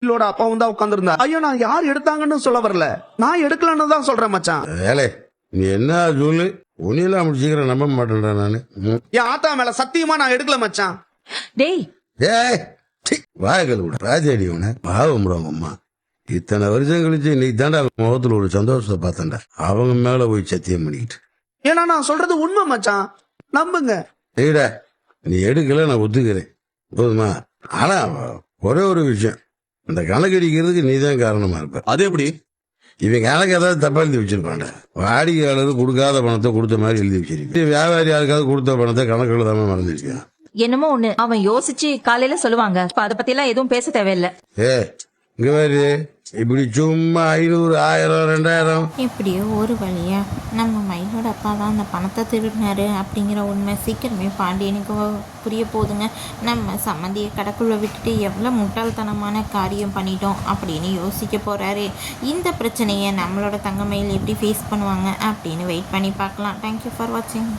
இல்லோட அப்பாவும் தான் உட்கார்ந்திருந்தா. ஐயோ நான் யார் எடுத்தாங்கன்னு சொல்ல வரல, நான் எடுக்கலன்னு தான் சொல்றேன் மச்சான். ஏலே நீ என்ன சொல்லு, உன்னையெல்லாம் அப்படி சீக்கிரம் நம்ப மாட்டேன்டா நானு. என் ஆத்தா மேல சத்தியமா நான் எடுக்கல மச்சான். டேய் ஏய் வாய்கள் விட ராஜாடி உன பாவம் அம்மா. இத்தனை வருஷம் கழிச்சு இன்னைக்கு தாண்டா முகத்துல ஒரு சந்தோஷத்தை பார்த்தேன்டா. அவங்க மேல போய் சத்தியம் பண்ணிக்கிட்டு. ஏன்னா நான் சொல்றது உண்மை மச்சான், நம்புங்க. டேய்டா நீ எடுக்கல நான் ஒத்துக்கிறேன் போதுமா. ஆனா ஒரே ஒரு விஷயம், இந்த கணக்கடிக்கிறதுக்கு நீ தான் காரணமா இருப்ப. அது எப்படி? இவன் கணக்கு ஏதாவது தப்பா எழுதி வச்சிருப்பான்டா. வாடிக்கையாளர் கொடுக்காத பணத்தை கொடுத்த மாதிரி எழுதி வச்சிருக்கேன். வியாபாரி யாருக்காவது கொடுத்த பணத்தை கணக்கு எழுதாம மறந்துருக்கேன். என்னமோ ஒண்ணு அவன் யோசிச்சு காலையில சொல்லுவாங்க. இப்ப அதை பத்தி எல்லாம் எதுவும் பேச தேவையில்லை. ஏ இங்க பாரு, இப்படி சும்மா 500 1000 2000 எப்படியோ ஒரு வழியா நம்ம மயிலோட அப்பா தான் அந்த பணத்தை திருடினாரு அப்படிங்கிற உண்மை சீக்கிரமே பாண்டியனுக்கு புரிய போகுதுங்க. நம்ம சம்மந்தியை கடைக்குள்ள விட்டுட்டு எவ்வளோ முட்டாள்தனமான காரியம் பண்ணிட்டோம் அப்படின்னு யோசிக்க போறாரு. இந்த பிரச்சனையை நம்மளோட தங்கமயில் எப்படி ஃபேஸ் பண்ணுவாங்க அப்படின்னு வெயிட் பண்ணி பார்க்கலாம். தேங்க்யூ ஃபார் வாட்சிங்.